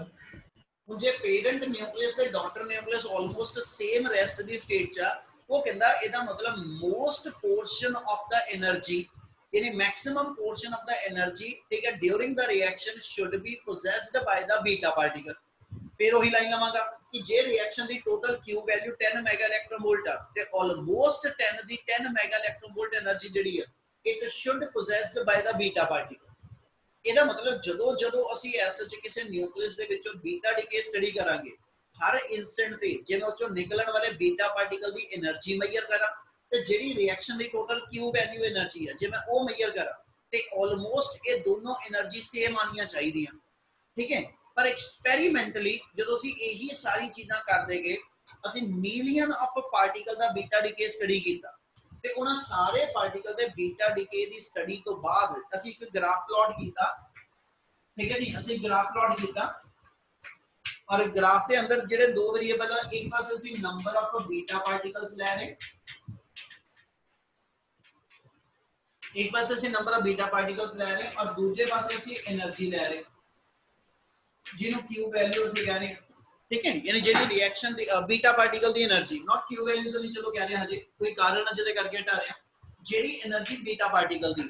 ਹੁਣ ਜੇ ਪੇਰੈਂਟ ਨਿਊਕਲੀਅਸ ਤੇ daughter nucleus almost same rest ਦੀ ਸਟੇਟ ਚ ਉਹ ਕਹਿੰਦਾ ਇਹਦਾ ਮਤਲਬ most portion of the energy यानी maximum portion of the energy ठीक है during the reaction should be possessed by the beta particle. फिर वही लाइन लवांगा कि जे रिएक्शन दी total Q value 10 mega electron volt है ते ऑलमोस्ट 10 दी 10 मेगा इलेक्ट्रॉन वोल्ट एनर्जी जेडी है it should possessed by the beta particle. ਇਹਦਾ ਮਤਲਬ ਜਦੋਂ ਅਸੀਂ ਐਸਐਚ ਕਿਸੇ ਨਿਊਕਲੀਅਸ ਦੇ ਵਿੱਚੋਂ ਬੀਟਾ ਡਿਕੇ ਸਟੱਡੀ ਕਰਾਂਗੇ ਹਰ ਇਨਸਟੈਂਟ ਤੇ ਜਿਵੇਂ ਉਹ ਚੋਂ ਨਿਕਲਣ ਵਾਲੇ ਬੀਟਾ ਪਾਰਟੀਕਲ ਦੀ એનર્ਜੀ ਮੈਜ਼ਰ ਕਰਾਂ ਤੇ ਜਿਹੜੀ ਰਿਐਕਸ਼ਨ ਦੀ ਟੋਟਲ Q ਵੈਲਿਊ એનર્ਜੀ ਹੈ ਜੇ ਮੈਂ ਉਹ ਮੈਜ਼ਰ ਕਰਾਂ ਤੇ ਆਲਮੋਸਟ ਇਹ ਦੋਨੋਂ એનર્ਜੀ ਸੇਮ ਆਣੀਆਂ ਚਾਹੀਦੀਆਂ ਠੀਕ ਹੈ। ਪਰ ਐਕਸਪੈਰੀਮੈਂਟਲੀ ਜਦੋਂ ਅਸੀਂ ਇਹੀ ਸਾਰੀ ਚੀਜ਼ਾਂ ਕਰਦੇ ਗਏ ਅਸੀਂ ਮਿਲੀਅਨ ਆਫ ਪਾਰਟੀਕਲ ਦਾ ਬੀਟਾ ਡਿਕੇ ਸਟੱਡੀ ਕੀਤਾ ਤੇ ਉਹਨਾਂ ਸਾਰੇ ਪਾਰਟੀਕਲ ਦੇ ਬੀਟਾ ਡਿਕੇ ਦੀ ਸਟੱਡੀ ਤੋਂ ਬਾਅਦ ਅਸੀਂ ਇੱਕ ਗ੍ਰਾਫ ਪਲਾਟ ਕੀਤਾ ਠੀਕ ਹੈ ਜੀ। ਅਸੀਂ ਗ੍ਰਾਫ ਪਲਾਟ ਕੀਤਾ ਔਰ ਗ੍ਰਾਫ ਦੇ ਅੰਦਰ ਜਿਹੜੇ ਦੋ ਵੇਰੀਏਬਲ ਆ ਇੱਕ ਪਾਸੇ ਅਸੀਂ ਨੰਬਰ ਆਫ ਬੀਟਾ ਪਾਰਟੀਕਲਸ ਲੈ ਰਹੇ एक पास से नंबर ऑफ बीटा पार्टिकल्स ले रहे और दूसरे पास से एनर्जी ले रहे जिन्हों Q वैल्यू से कह रहे ठीक है, यानी JD reaction the beta particle the energy not Q value तो नहीं चलो कह रहे हैं हजे कोई कारण है ਜਿਹਦੇ ਕਰਕੇ ਹਟਾ ਰਹੇ ਹਾਂ ਜਿਹੜੀ એનર્ਜੀ बीटा पार्टिकल ਦੀ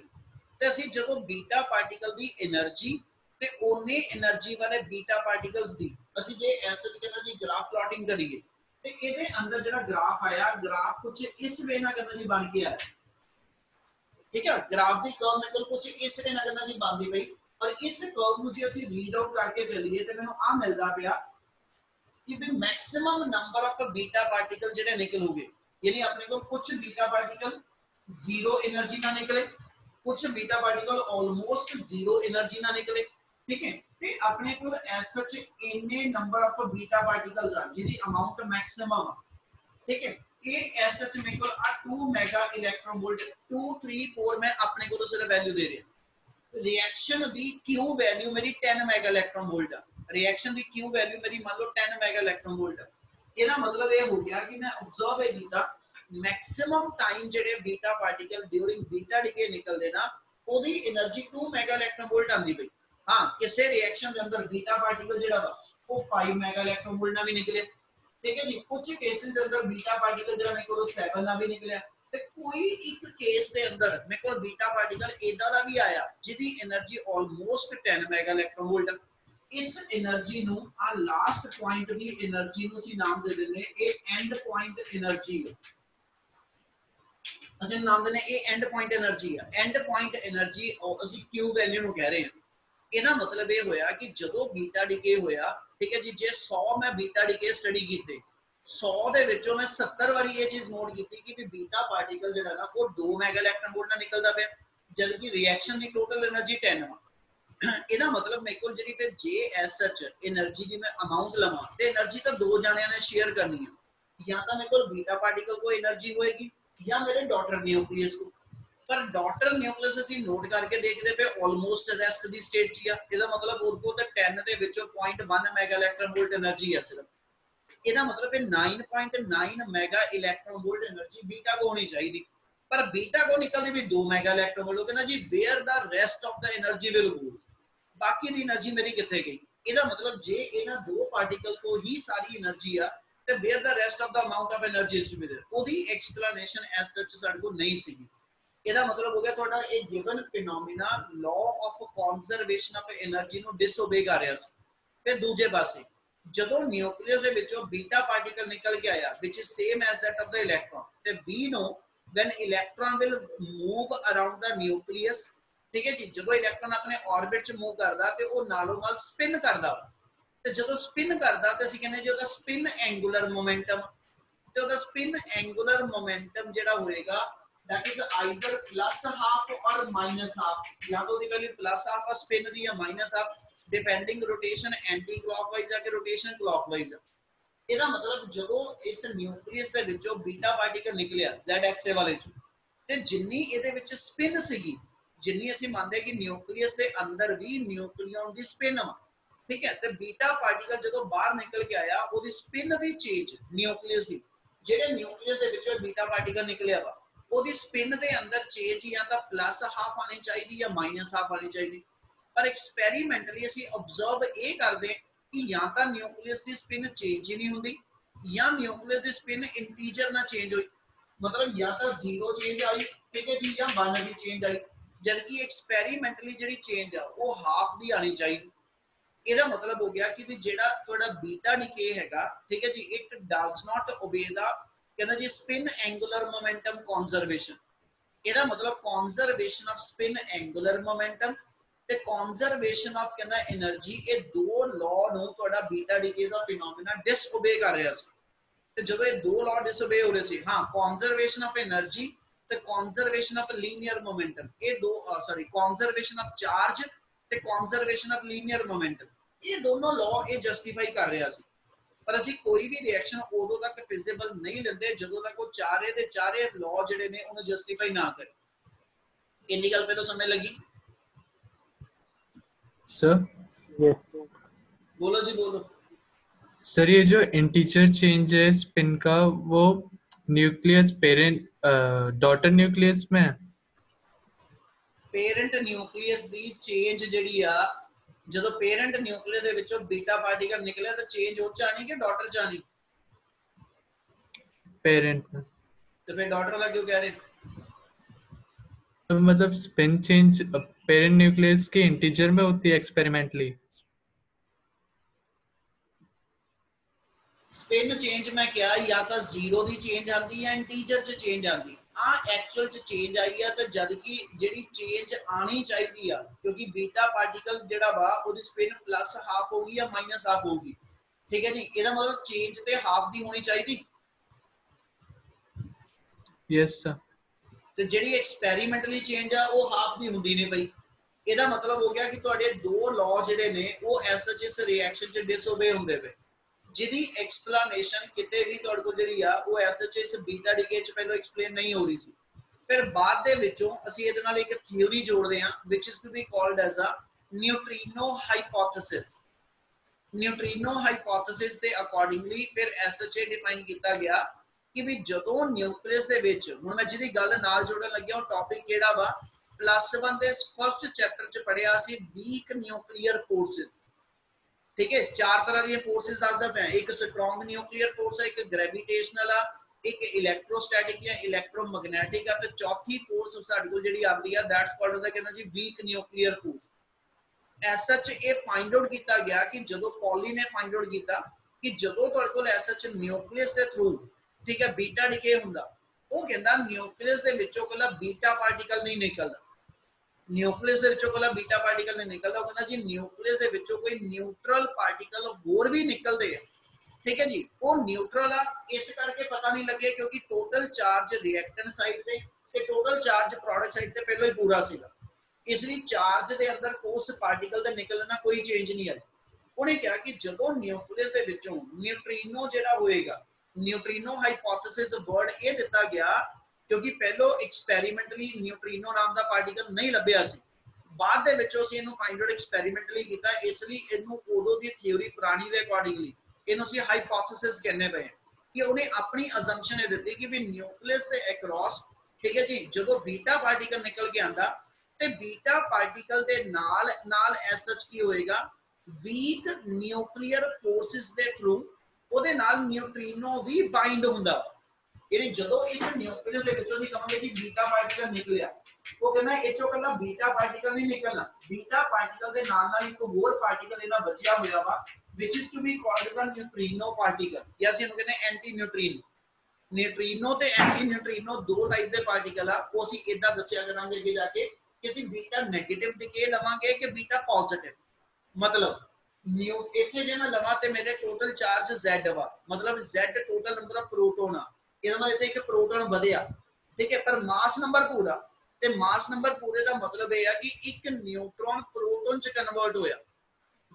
ਤੇ ਅਸੀਂ ਜਦੋਂ बीटा पार्टिकल ਦੀ એનર્ਜੀ ਤੇ ਉਹਨੇ એનર્ਜੀ ਵਾਲੇ बीटा पार्टिकल्स ਦੀ ਅਸੀਂ ਜੇ ਐਸਐਚ ਕਹਿੰਦਾ ਜੀ ਗ੍ਰਾਫ ਪਲਾਟਿੰਗ ਕਰੀਏ ਤੇ ਇਹਦੇ ਅੰਦਰ ਜਿਹੜਾ ਗ੍ਰਾਫ ਆਇਆ ਗ੍ਰਾਫ ਕੁਝ ਇਸ ਵੇ ਨਾਲ ਕਹਿੰਦਾ ਜੀ ਬਣ ਕੇ ਆਇਆ ठीक है ग्राफ दी कर्व मेरे को कुछ इस वे ना करना जी बनदी पई और इस कर्व ਨੂੰ ਜੇ ਅਸੀਂ ਰੀਡ ਆਊਟ ਕਰਕੇ ਚੱਲੀਏ ਤੇ ਮੈਨੂੰ ਆ ਮਿਲਦਾ ਪਿਆ कि भी maximum number of beta particle ਜਿਹੜੇ ਨਿਕਲੂਗੇ यानी अपने को कुछ बीटा पार्टिकल जीरो एनर्जी ना निकले कुछ beta particle almost zero energy ना निकले ठीक है ਤੇ ਆਪਣੇ ਕੋਲ ਐਸ ਸੱਚ ਇੰਨੇ ਨੰਬਰ ਆਫ बीटा ਪਾਰਟੀਕਲਸ ਆ ਜਿਹਦੀ ਅਮਾਉਂਟ ਮੈਕਸਿਮਮ ठीक है ये एस एच मेरे को 2 मेगा इलेक्ट्रॉन वोल्ट 2 3 4 मैं अपने को तो सिर्फ वैल्यू दे रहा रिएक्शन दी क्यू वैल्यू मेरी 10 मेगा इलेक्ट्रॉन वोल्ट है रिएक्शन दी क्यू वैल्यू मेरी मान लो 10 मेगा इलेक्ट्रॉन वोल्ट है ਇਹਦਾ मतलब ये हो गया कि मैं ऑब्जर्व है ਕੀਤਾ मैक्सिमम टाइम ਜਿਹੜੇ beta particle during beta decay ਨਿਕਲਦੇ ਨਾ ਉਹਦੀ એનર્ਜੀ 2 मेगा इलेक्ट्रॉन वोल्ट ਆਂਦੀ ਪਈ हां ਕਿਸੇ ਰਿਐਕਸ਼ਨ ਦੇ ਅੰਦਰ बीटा पार्टिकल ਜਿਹੜਾ ਵਾ ਉਹ 5 मेगा इलेक्ट्रॉन वोल्ट ਨਾਲ ਵੀ ਨਿਕਲੇ ठीक है जी कुछ केसेस के अंदर बीटा पार्टिकल जरा मेरे को 7 ना भी निकलिया ते कोई एक केस दे अंदर मेरे को बीटा पार्टिकल एदा दा भी आया जिदी energy almost 10 mega electron volt इस एनर्जी नु आ लास्ट पॉइंट दी एनर्जी नु ਅਸੀਂ ਨਾਮ ਦੇ ਦਿੰਨੇ ਇਹ एंड पॉइंट एनर्जी ਅਸੀਂ ਨਾਮ ਦਿੰਨੇ ਇਹ एंड पॉइंट एनर्जी ਆ एंड पॉइंट एनर्जी ਅਸੀਂ क्यू वैल्यू नु कह रहे हैं ਇਹਦਾ ਮਤਲਬ ਇਹ ਹੋਇਆ ਕਿ ਜਦੋਂ ਬੀਟਾ ਡਿਕੇ ਹੋਇਆ ठीक है जी जे 100 मैं बीटा डिके स्टडी कीते 100 ਦੇ ਵਿੱਚੋਂ ਮੈਂ 70 ਵਾਰੀ ਇਹ ਚੀਜ਼ ਨੋਟ ਕੀਤੀ ਕਿ ਵੀ बीटा ਪਾਰਟੀਕਲ ਜਿਹੜਾ ਨਾ ਉਹ 2 ਮੈਗਾ ਇਲੈਕਟ੍ਰੋਨ ਵੋਲਟ ਨਾਲ ਨਿਕਲਦਾ ਪਿਆ ਜਦਕਿ ਰਿਐਕਸ਼ਨ ਦੀ ਟੋਟਲ એનર્ਜੀ 10 ਵਾ ਇਹਦਾ ਮਤਲਬ ਮੇਰੇ ਕੋਲ ਜਿਹੜੀ ਫਿਰ ਜੇ ਐਸਐਚ એનર્ਜੀ ਦੀ ਮੈਂ ਅਮਾਉਂਟ ਲਵਾਂ ਤੇ એનર્ਜੀ ਤਾਂ ਦੋ ਜਣਿਆਂ ਨੇ ਸ਼ੇਅਰ ਕਰਨੀ ਹੈ ਜਾਂ ਤਾਂ ਮੇਰੇ ਕੋਲ बीटा ਪਾਰਟੀਕਲ ਕੋ એનર્ਜੀ ਹੋਏਗੀ ਜਾਂ ਮੇਰੇ ਡਾਟਰ ਨਿਊਕਲੀਅਸ ਕੋ पर डॉटर न्यूक्लियस ਅਸੀਂ ਨੋਟ ਕਰਕੇ ਦੇਖਦੇ ਪਏ ਆਲਮੋਸਟ ਰੈਸਟ ਦੀ ਸਟੇਟ 'ਚ ਆ ਇਹਦਾ ਮਤਲਬ ਉਹਦੇ ਕੋਲ ਤਾਂ 10 ਦੇ ਵਿੱਚੋਂ 0.1 ਮੈਗਾ ਇਲੈਕਟ੍ਰੋਨ ਵੋਲਟ એનર્ਜੀ ਹੈ ਸਿਰਫ ਇਹਦਾ ਮਤਲਬ ਇਹ 9.9 ਮੈਗਾ ਇਲੈਕਟ੍ਰੋਨ ਵੋਲਟ એનર્ਜੀ ਬੀਟਾ ਕੋ ਹੋਣੀ ਚਾਹੀਦੀ ਪਰ ਬੀਟਾ ਕੋ ਨਿਕਲਦੀ ਵੀ 2 ਮੈਗਾ ਇਲੈਕਟ੍ਰੋਨ ਵੋਲਟ ਕਹਿੰਦਾ ਜੀ where the rest of the energy will go ਬਾਕੀ ਦੀ એનર્ਜੀ ਮੇਰੀ ਕਿੱਥੇ ਗਈ ਇਹਦਾ ਮਤਲਬ ਜੇ ਇਹਨਾਂ ਦੋ ਪਾਰਟੀਕਲ ਕੋ ਹੀ ਸਾਰੀ એનર્ਜੀ ਆ ਤੇ where the rest of the amount of energy is to be there ਉਹਦੀ ਐਕਸਪਲੇਨੇਸ਼ਨ ਐਸ ਸੱਚ ਸਾਡੇ ਕੋਲ ਨਹੀਂ ਸੀਗੀ ਇਹਦਾ ਮਤਲਬ ਹੋ ਗਿਆ ਤੁਹਾਡਾ ਇਹ given phenomena law of conservation of energy ਨੂੰ ਡਿਸਓਬੇ ਕਰ ਰਿਹਾ ਸੀ ਫਿਰ ਦੂਜੇ ਪਾਸੇ ਜਦੋਂ ਨਿਊਕਲੀਅਸ ਦੇ ਵਿੱਚੋਂ ਬੀਟਾ ਪਾਰਟੀਕਲ ਨਿਕਲ ਕੇ ਆਇਆ which is same as that of the electron ਤੇ we know when electron will move around the nucleus ਠੀਕ ਹੈ ਜੀ ਜਦੋਂ ਇਲੈਕਟ੍ਰੋਨ ਆਪਣੇ ਆਰਬਿਟ ਚ ਮੂਵ ਕਰਦਾ ਤੇ ਉਹ ਨਾਲੋਂ ਨਾਲ ਸਪਿਨ ਕਰਦਾ ਤੇ ਜਦੋਂ ਸਪਿਨ ਕਰਦਾ ਤੇ ਅਸੀਂ ਕਹਿੰਦੇ ਜੀ ਉਹਦਾ ਸਪਿਨ ਐਂਗੂਲਰ ਮੋਮੈਂਟਮ ਤੇ ਉਹਦਾ ਸਪਿਨ ਐਂਗੂਲਰ ਮੋਮੈਂਟਮ ਜਿਹੜਾ ਹੋਏਗਾ that is either plus half or minus half या तो दी वैल्यू plus half और spin दी या minus half depending rotation anti clockwise जाके rotation clockwise ਇਹਦਾ ਮਤਲਬ ਜਦੋਂ ਇਸ ਨਿਊਕਲੀਅਸ ਦੇ ਵਿੱਚੋਂ ਬੀਟਾ ਪਾਰਟੀਕਲ ਨਿਕਲਿਆ z ਐਕਸੇ ਵਾਲੇ ਚ ਤੇ ਜਿੰਨੀ ਇਹਦੇ ਵਿੱਚ ਸਪਿਨ ਸੀਗੀ ਜਿੰਨੀ ਅਸੀਂ ਮੰਨਦੇ ਕਿ ਨਿਊਕਲੀਅਸ ਦੇ ਅੰਦਰ ਵੀ ਨਿਊਕਲੀਓਨ ਦੀ ਸਪਿਨ ਆ ਠੀਕ ਹੈ ਤੇ ਬੀਟਾ ਪਾਰਟੀਕਲ ਜਦੋਂ ਬਾਹਰ ਨਿਕਲ ਕੇ ਆਇਆ ਉਹਦੀ ਸਪਿਨ ਦੀ ਚੇਂਜ ਨਿਊਕਲੀਅਸ ਦੀ ਜਿਹੜੇ ਨਿਊਕਲੀਅਸ ਦੇ ਵਿੱਚੋਂ ਬੀਟਾ ਪਾਰਟੀਕਲ ਨਿਕਲਿਆ ਵਾ ਉਹਦੀ ਸਪਿਨ ਦੇ ਅੰਦਰ ਚੇਂਜ ਜਾਂ ਤਾਂ ਪਲੱਸ ਹਾਫ ਆਣੀ ਚਾਹੀਦੀ ਜਾਂ ਮਾਈਨਸ ਹਾਫ ਆਣੀ ਚਾਹੀਦੀ ਪਰ ਐਕਸਪੈਰੀਮੈਂਟਲੀ ਅਸੀਂ ਆਬਜ਼ਰਵ ਇਹ ਕਰਦੇ ਕਿ ਜਾਂ ਤਾਂ ਨਿਊਕਲੀਅਸ ਦੀ ਸਪਿਨ ਚੇਂਜ ਹੀ ਨਹੀਂ ਹੁੰਦੀ ਜਾਂ ਨਿਊਕਲੀਅਸ ਦੀ ਸਪਿਨ ਇੰਟੀਜਰ ਨਾਲ ਚੇਂਜ ਹੋਈ ਮਤਲਬ ਜਾਂ ਤਾਂ 0 ਚੇਂਜ ਆਈ ਠੀਕ ਹੈ ਜੀ ਜਾਂ 1 ਦੀ ਚੇਂਜ ਆਈ ਜਦਕਿ ਐਕਸਪੈਰੀਮੈਂਟਲੀ ਜਿਹੜੀ ਚੇਂਜ ਆ ਉਹ ਹਾਫ ਦੀ ਆਣੀ ਚਾਹੀਦੀ ਇਹਦਾ ਮਤਲਬ ਹੋ ਗਿਆ ਕਿ ਵੀ ਜਿਹੜਾ ਤੁਹਾਡਾ ਬੀਟਾ ਡਿਕੇ ਹੈਗਾ ਠੀਕ ਹੈ ਜੀ ਇਟ ਡਸ ਨਾਟ ਓਬੇ ਦਾ कहना जी स्पिन एंगुलर मोमेंटम कंजर्वेशन ਇਹਦਾ ਮਤਲਬ conservation of spin angular momentum ਤੇ ਕੰਜ਼ਰਵੇਸ਼ਨ ਆਫ ਕਹਿੰਦਾ એનર્ਜੀ ਇਹ ਦੋ ਲਾਅ ਨੂੰ ਤੁਹਾਡਾ ਬੀਟਾ ਡੀਕੇ ਦਾ ਫੀਨੋਮੀਨਾ ਡਿਸਓਬੇ ਕਰ ਰਿਹਾ ਸੀ ਤੇ ਜਦੋਂ ਇਹ ਦੋ ਲਾਅ ਡਿਸਓਬੇ ਹੋ ਰਹੇ ਸੀ ਹਾਂ ਕੰਜ਼ਰਵੇਸ਼ਨ ਆਫ એનર્ਜੀ ਤੇ ਕੰਜ਼ਰਵੇਸ਼ਨ ਆਫ ਲੀਨੀਅਰ ਮੋਮੈਂਟਮ ਇਹ ਦੋ ਕੰਜ਼ਰਵੇਸ਼ਨ ਆਫ ਚਾਰਜ ਤੇ ਕੰਜ਼ਰਵੇਸ਼ਨ ਆਫ ਲੀਨੀਅਰ ਮੋਮੈਂਟਮ ਇਹ ਦੋਨੋਂ ਲਾਅ ਇਹ ਜਸਟੀਫਾਈ ਕਰ ਰਿਹਾ ਸੀ पर ਅਸੀਂ ਕੋਈ ਵੀ ਰਿਐਕਸ਼ਨ ਉਦੋਂ ਤੱਕ ਫਿਜ਼ੀਬਲ ਨਹੀਂ ਲੈਂਦੇ ਜਦੋਂ ਤੱਕ ਉਹ ਚਾਰੇ ਦੇ ਚਾਰੇ ਲਾਅ ਜਿਹੜੇ ਨੇ ਉਹਨੂੰ ਜਸਟੀਫਾਈ ਨਾ ਕਰੇ ਇੰਨੀ ਗੱਲ ਪਹਿਲਾਂ ਸਮਝ ਲੱਗੀ सर यस बोलो जी बोलो सर ये जो इंटीजर चेंज है स्पिन का वो न्यूक्लियस पेरेंट डॉटर न्यूक्लियस में है पेरेंट न्यूक्लियस दी चेंज ਜਿਹੜੀ ਆ ਜਦੋਂ ਪੇਰੈਂਟ ਨਿਊਕਲੀਅਸ ਦੇ ਵਿੱਚੋਂ ਬੀਟਾ ਪਾਰਟੀਕਲ ਨਿਕਲਿਆ ਤਾਂ ਚੇਂਜ ਉਹ ਚ ਆਣੀ ਕਿ ਡਾਟਰ ਚ ਆਣੀ? पेरेंट में। तो फिर डॉटर वाला क्यों कह रहे? तो मतलब स्पिन चेंज पेरेंट न्यूक्लियस के इंटीजर में होती है एक्सपेरिमेंटली। स्पिन चेंज मैं क्या या तो जीरो दी चेंज आती है इंटीजर च चेंज आती आ एक्चुअल च चेंज आई है तो जद कि जेडी चेंज आनी चाहिए क्योंकि बीटा पार्टिकल जेड़ा वा ओदी स्पिन प्लस हाफ होगी या माइनस हाफ होगी, ठीक है जी। ਇਹਦਾ मतलब चेंज ते हाफ दी होनी चाहिए। Yes sir. ਤੇ ਜਿਹੜੀ ਐਕਸਪੈਰੀਮੈਂਟਲੀ ਚੇਂਜ ਆ ਉਹ ਹਾਫ ਦੀ ਹੁੰਦੀ ਨਹੀਂ ਪਈ। ਇਹਦਾ ਮਤਲਬ ਹੋ ਗਿਆ ਕਿ ਤੁਹਾਡੇ ਦੋ ਲਾਅ ਜਿਹੜੇ ਨੇ ਉਹ ਐਸ ਐਚ ਇਸ ਰਿਐਕਸ਼ਨ ਚ ਡਿਸਓਬੇ ਹੁੰਦੇ ਪਏ, ਜਿਹਦੀ ਐਕਸਪਲੇਨੇਸ਼ਨ ਕਿਤੇ ਵੀ ਤੁਹਾਡੇ ਕੋਲ ਜਿਹੜੀ ਆ ਉਹ ਐਸ ਐਚ ਇਸ ਬੀਟਾ ਡੀਕੇ ਚ ਪਹਿਲਾਂ ਐਕਸਪਲੇਨ ਨਹੀਂ ਹੋ ਰਹੀ ਸੀ। ਫਿਰ ਬਾਅਦ ਦੇ ਵਿੱਚੋਂ ਅਸੀਂ ਇਹਦੇ ਨਾਲ ਇੱਕ ਥਿਊਰੀ ਜੋੜਦੇ ਹਾਂ which is to be called as a neutrino hypothesis. Neutrino hypothesis ਦੇ ਅਕੋਰਡਿੰਗਲੀ ਫਿਰ ਐਸ ਐਚ ਏ ਡਿਫਾਈਨ ਕੀਤਾ ਗਿਆ कि भी जदों न्यूक्लियस दे विच हुण मैं जिहदी गल नाल जोड़न लग्या वो टॉपिक किहड़ा वा +1 दे फर्स्ट चैप्टर च पढ़िया सी वीक न्यूक्लियर फोर्सेस, ठीक है। चार तरह दी फोर्सेस दसदा पिया, एक स्ट्रॉन्ग न्यूक्लियर फोर्स है, एक ग्रेविटेशनल आ, एक इलैक्ट्रोस्टैटिक या इलैक्ट्रोमैग्नेटिक आ, ते चौथी फोर्स साडे कोल जिहड़ी आंदी आ दैट्स कॉल्ड द कहंदा जी weak nuclear force. As such ये फाइंड आउट किया गया कि जदों पॉली ने फाइंड आउट किया कि जदों तुहाडे कोल एज सच न्यूक्लियस दे थ्रू, ठीक है, बीटा डिके हुंदा, वो कहंदा न्यूक्लियस दे विचों कला बीटा पार्टिकल नहीं निकलदा, न्यूक्लियस दे विचों कला बीटा पार्टिकल नहीं निकलदा। वो कहंदा जी न्यूक्लियस दे विचों कोई न्यूट्रल पार्टिकल होर भी निकलदे हैं, ठीक है जी। वो न्यूट्रल आ इस करके पता नहीं लगे क्योंकि टोटल चार्ज रिएक्टेंट साइड ते टोटल चार्ज प्रोडक्ट साइड ते पहले ही पूरा सीगा, इसलिए चार्ज दे अंदर उस पार्टिकल दे निकलना कोई चेंज नहीं आई। उन्हें कहा कि जदों न्यूक्लियस दे विचों न्यूट्रिनो जिहड़ा होएगा, न्यूट्रिनो हाइपोथेसिस वर्ड ये दिता गया क्योंकि पहलो एक्सपेरिमेंटली न्यूट्रिनो नाम का पार्टिकल नहीं लभ्या सी, बाद दे विचों असीं इहनूं फाइंड आउट एक्सपेरिमेंटली कीता, इसलिए इहनूं उदों दी थ्योरी पुरानी दे अकॉर्डिंगली इहनूं असीं हाइपोथेसिस कहने पे कि उन्हें अपनी अजम्पशन ये दित्ती कि भी न्यूक्लियस दे अक्रॉस, ठीक है जी, जदों बीटा पार्टिकल निकल के आंदा ते बीटा पार्टिकल दे नाल नाल एस सच की होएगा वीक न्यूक्लियर फोर्सेस दे थ्रू ਉਹਦੇ ਨਾਲ ਨਿਊਟ੍ਰੀਨੋ ਵੀ ਬਾਈਂਡ ਹੁੰਦਾ। ਯਾਨੀ ਜਦੋਂ ਇਸ ਨਿਊਕਲੀਅਸ ਦੇ ਵਿੱਚੋਂ ਅਸੀਂ ਕਹਾਂਗੇ ਕਿ ਬੀਟਾ ਪਾਰਟੀਕਲ ਨਿਕਲਿਆ, ਉਹ ਕਹਿੰਦਾ ਇਹ ਚੋਂ ਕੱਲਾ ਬੀਟਾ ਪਾਰਟੀਕਲ ਨਹੀਂ ਨਿਕਲਣਾ, ਬੀਟਾ ਪਾਰਟੀਕਲ ਦੇ ਨਾਲ ਨਾਲ ਇੱਕ ਹੋਰ ਪਾਰਟੀਕਲ ਇਹਨਾਂ ਬਚਿਆ ਹੋਇਆ ਵਾ which is to be called the neutrino particle, ਜਾਂ ਅਸੀਂ ਇਹਨੂੰ ਕਹਿੰਦੇ ਐਂਟੀ ਨਿਊਟ੍ਰੀਨੋ। ਨਿਊਟ੍ਰੀਨੋ ਤੇ ਐਂਟੀ ਨਿਊਟ੍ਰੀਨੋ ਦੋ ਟਾਈਪ ਦੇ ਪਾਰਟੀਕਲ ਆ, ਉਹ ਅਸੀਂ ਇਦਾਂ ਦੱਸਿਆ ਕਰਾਂਗੇ ਅੱਗੇ ਜਾ ਕੇ ਕਿ ਅਸੀਂ ਬੀਟਾ ਨੈਗੇਟਿਵ ਡਿਕੇ ਲਵਾਂਗੇ ਕਿ ਬੀਟਾ ਪੋਜ਼ਿਟਿਵ। मतलब न्यू इथे जे मैं लवा ते मेरे टोटल चार्ज Z वा, मतलब Z total number of proton आ, ਇਹਦਾ मतलब इथे एक प्रोटॉन ਵਧਿਆ, ठीक है, पर मास नंबर पूरा ਤੇ मास नंबर पूरे ਦਾ मतलब ਇਹ ਆ ਕਿ ਇੱਕ ਨਿਊਟ੍ਰੋਨ ਪ੍ਰੋਟੋਨ ਚ ਕਨਵਰਟ ਹੋਇਆ।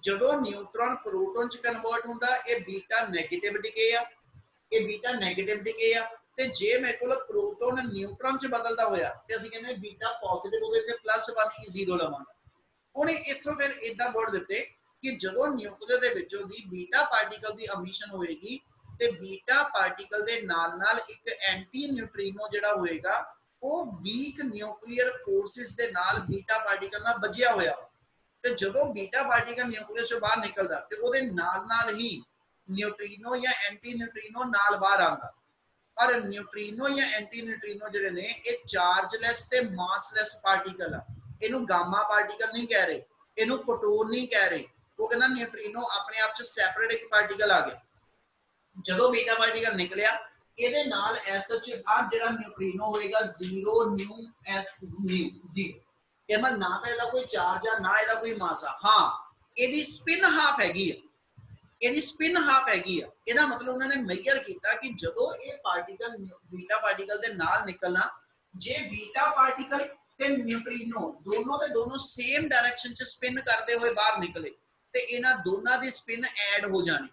ਜਦੋਂ ਨਿਊਟ੍ਰੋਨ ਪ੍ਰੋਟੋਨ ਚ ਕਨਵਰਟ ਹੁੰਦਾ ਇਹ ਬੀਟਾ ਨੈਗੇਟਿਵ ਡਿਕੇ ਆ, ਇਹ ਬੀਟਾ ਨੈਗੇਟਿਵ ਡਿਕੇ ਆ। ਤੇ ਜੇ ਮੇਰੇ ਕੋਲ ਪ੍ਰੋਟੋਨ ਨਿਊਟ੍ਰੋਨ ਚ ਬਦਲਦਾ ਹੋਇਆ ਤੇ ਅਸੀਂ ਕਹਿੰਦੇ ਬੀਟਾ ਪੋਜ਼ਿਟਿਵ, ਉਹਦੇ ਤੇ +1 0 ਲਵਾਂਗੇ। ਉਹਨੇ ਇੱਥੋਂ ਫਿਰ ਇਦਾਂ ਵਰਡ ਦਿੱਤੇ कि जो न्यूक्लियस दे विचों दी बीटा पार्टिकल दी एमिशन होएगी ते बीटा पार्टिकल दे नाल नाल एक एंटी न्यूट्रिनो जिहड़ा होएगा वो वीक न्यूक्लियर फोर्सेस दे नाल बीटा पार्टिकल नाल बजिया होया। ते जदों बीटा पार्टिकल न्यूक्लियस से बाहर निकलदा ते ओदे नाल नाल ही न्यूट्रिनो या एंटी न्यूट्रिनो नाल बाहर आंदा। और न्यूट्रिनो या एंटी न्यूट्रिनो जिहड़े ने ये चार्जलैस ते मासलैस पार्टिकल आ, इहनूं गामा पार्टिकल नहीं कह रहे, इहनूं फोटोन नहीं कह रहे। वो कहना न्यूट्रिनो अपने आप च सैपरेट एक पार्टिकल आ गया। जदों बीटा पार्टिकल निकलिया ਇਹਦੇ ਨਾਲ ਐਸ ਐਚ ਆ ਜਿਹੜਾ ਨਿਊਟ੍ਰੀਨੋ ਹੋਏਗਾ 0 ਨਿਊ ਐਸ 0, ਇਹ ਮਤਲਬ ਨਾ ਤਾਂ ਇਹਦਾ ਕੋਈ ਚਾਰਜ ਆ ਨਾ ਇਹਦਾ ਕੋਈ ਮਾਸ ਆ। ਹਾਂ ਇਹਦੀ ਸਪਿਨ ਹਾਫ ਹੈਗੀ ਆ, ਇਹਦੀ ਸਪਿਨ ਹਾਫ ਹੈਗੀ ਆ। ਇਹਦਾ ਮਤਲਬ ਉਹਨਾਂ ਨੇ ਮੇਜਰ ਕੀਤਾ ਕਿ ਜਦੋਂ ਇਹ ਪਾਰਟੀਕਲ ਬੀਟਾ ਪਾਰਟੀਕਲ ਦੇ ਨਾਲ ਨਿਕਲਣਾ, ਜੇ ਬੀਟਾ ਪਾਰਟੀਕਲ ਤੇ ਨਿਊਟ੍ਰੀਨੋ ਦੋਨੋਂ ਦੇ ਦੋਨੋਂ ਸੇਮ ਡਾਇਰੈਕਸ਼ਨ ਚ ਸਪਿਨ ਕਰਦੇ ਹੋਏ ਬਾਹਰ ਨਿਕਲੇ ਤੇ ਇਹਨਾਂ ਦੋਨਾਂ ਦੀ ਸਪਿਨ ਐਡ ਹੋ ਜਾਣੀ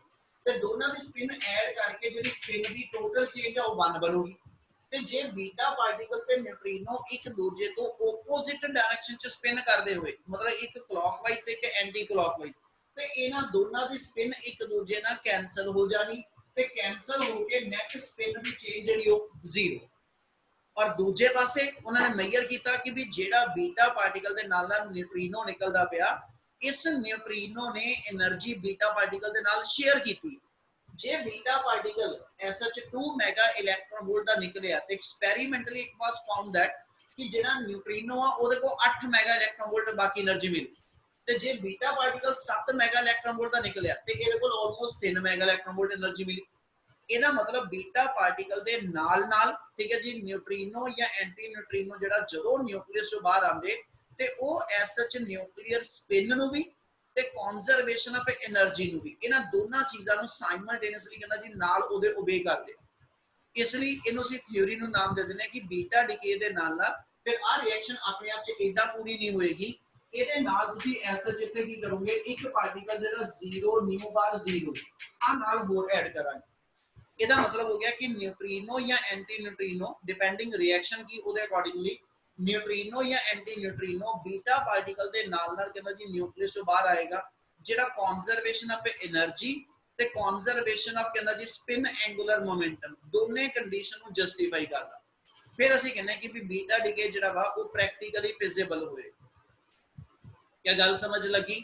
ਤੇ ਦੋਨਾਂ ਦੀ ਸਪਿਨ ਐਡ ਕਰਕੇ ਜਿਹੜੀ ਸਪਿਨ ਦੀ ਟੋਟਲ ਚੇਂਜ ਆ ਉਹ 1 ਬਣੂਗੀ। ਤੇ ਜੇ ਬੀਟਾ ਪਾਰਟੀਕਲ ਤੇ ਨਿਊਟ੍ਰੀਨੋ ਇੱਕ ਦੂਜੇ ਤੋਂ ਆਪੋਜ਼ਿਟ ਡਾਇਰੈਕਸ਼ਨ ਚ ਸਪਿਨ ਕਰਦੇ ਹੋਏ, ਮਤਲਬ ਇੱਕ ਕਲੌਕਵਾਈਜ਼ ਤੇ ਇੱਕ ਐਂਟੀ ਕਲੌਕਵਾਈਜ਼, ਤੇ ਇਹਨਾਂ ਦੋਨਾਂ ਦੀ ਸਪਿਨ ਇੱਕ ਦੂਜੇ ਨਾਲ ਕੈਨਸਲ ਹੋ ਜਾਣੀ ਤੇ ਕੈਨਸਲ ਹੋ ਕੇ ਨੈਟ ਸਪਿਨ ਦੀ ਚੇਂਜ ਜਿਹੜੀ ਉਹ 0। और दूजे पासे उन्होंने मेजर किया कि भी जेड़ा बीटा पार्टिकल दे नाल नाल न्यूट्रिनो निकलदा पिया इस न्यूट्रिनो ने एनर्जी बीटा पार्टिकल दे नाल शेयर की। जे beta particle SH2 mega electron volt दा निकलिया ते experimentally it was found that कि जेड़ा न्यूट्रिनो आ ओदे को 8 मेगा इलेक्ट्रॉन वोल्ट बाकी एनर्जी मिली ते जे beta particle 7 mega electron volt दा निकलिया ते इहदे कोल ऑलमोस्ट 3 मेगा इलेक्ट्रॉन वोल्ट एनर्जी मिली। ਇਹਦਾ मतलब बीटा पार्टिकल ਦੇ ਨਾਲ-ਨਾਲ ठीक है जी न्यूट्रिनो या एंटी न्यूट्रिनो ਜਿਹੜਾ ਜਦੋਂ ਨਿਊਕਲੀਅਸ ਤੋਂ ਬਾਹਰ ਆਉਂਦੇ ਤੇ ਉਹ ਐਸਐਚ ਨਿਊਕਲੀਅਰ ਸਪਿਨ ਨੂੰ ਵੀ ਤੇ ਕਨਜ਼ਰਵੇਸ਼ਨ ਆਫ એનર્ਜੀ ਨੂੰ ਵੀ ਇਹਨਾਂ ਦੋਨਾਂ ਚੀਜ਼ਾਂ ਨੂੰ ਸਾਈਮਲਟੇਨੀਅਸਲੀ ਕਹਿੰਦਾ ਜੀ ਨਾਲ ਉਹਦੇ ਓਬੇ ਕਰਦੇ। ਇਸ ਲਈ ਇਹਨੂੰ ਅਸੀਂ ਥਿਉਰੀ ਨੂੰ ਨਾਮ ਦੇ ਦਿੰਦੇ ਹਾਂ ਕਿ ਬੀਟਾ ਡਿਕੇ ਦੇ ਨਾਲ-ਨਾਲ ਫਿਰ ਆ ਰਿਐਕਸ਼ਨ ਆਪਣੇ ਆਪ ਚ ਇਦਾਂ ਪੂਰੀ ਨਹੀਂ ਹੋਏਗੀ। ਇਹਦੇ ਨਾਲ ਤੁਸੀਂ ਐਸਐਚ ਇੱਥੇ ਕੀ ਕਰੋਗੇ ਇੱਕ ਪਾਰਟੀਕਲ ਜਿਹੜਾ 0 ਨਿਊ ਬਾਰ 0 ਆ ਨਾਲ ਹੋਰ ਐਡ ਕਰਾਂਗੇ। ਇਹਦਾ मतलब हो गया कि न्यूट्रिनो या एंटी न्यूट्रिनो डिपेंडिंग रिएक्शन की ਉਹਦੇ ਅਕੋਰਡਿੰਗਲੀ न्यूट्रिनो या एंटी न्यूट्रिनो बीटा पार्टिकल ਦੇ ਨਾਲ-ਨਾਲ ਕਹਿੰਦਾ ਜੀ ਨਿਊਕਲੀਅਸ ਤੋਂ ਬਾਹਰ ਆਏਗਾ ਜਿਹੜਾ ਕਨਜ਼ਰਵੇਸ਼ਨ ਆਫ એનર્ਜੀ ਤੇ ਕਨਜ਼ਰਵੇਸ਼ਨ ਆਫ ਕਹਿੰਦਾ ਜੀ ਸਪਿਨ ਐਂਗੂਲਰ ਮੋਮੈਂਟਮ ਦੋਨੇ ਕੰਡੀਸ਼ਨ ਨੂੰ ਜਸਟੀਫਾਈ ਕਰਦਾ। ਫਿਰ ਅਸੀਂ ਕਹਿੰਦੇ ਕਿ ਵੀ ਬੀਟਾ ਡਿਕੇ ਜਿਹੜਾ ਵਾ ਉਹ ਪ੍ਰੈਕਟੀਕਲੀ ਫਿਜ਼ੀਬਲ ਹੋਏ। क्या गल समझ लगी?